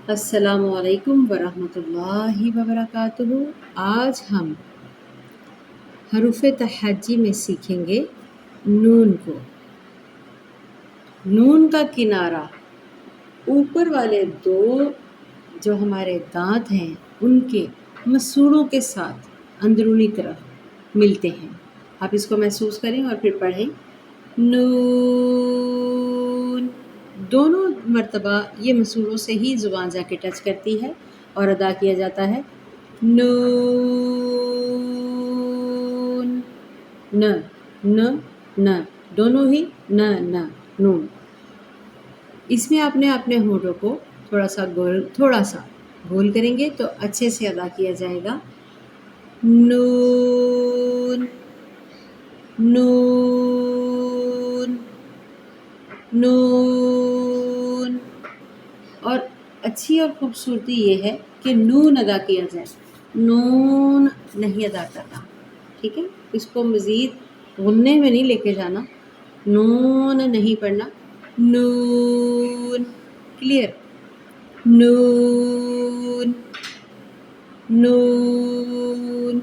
السلام علیکم ورحمۃ اللہ وبرکاتہ۔ آج ہم حروف تہجی میں سیکھیں گے نون کو۔ نون کا کنارہ اوپر والے دو جو ہمارے دانت ہیں ان کے مسوڑوں کے ساتھ اندرونی طرف ملتے ہیں۔ آپ اس کو محسوس کریں اور پھر پڑھیں نون۔ دونوں مرتبہ یہ مسوڑوں سے ہی زبان جا کے ٹچ کرتی ہے اور ادا کیا جاتا ہے نون۔ ن ن ن دونوں ہی ن ن نون۔ اس میں آپ نے اپنے ہونٹوں کو تھوڑا سا گول کریں گے تو اچھے سے ادا کیا جائے گا نون نون نون۔ اور اچھی اور خوبصورتی یہ ہے کہ نون ادا کیا جائے، نون نہیں ادا کرنا، ٹھیک ہے؟ اس کو مزید غنّے میں نہیں لے کے جانا، نون نہیں پڑھنا، نون۔ کلیئر؟ نون نون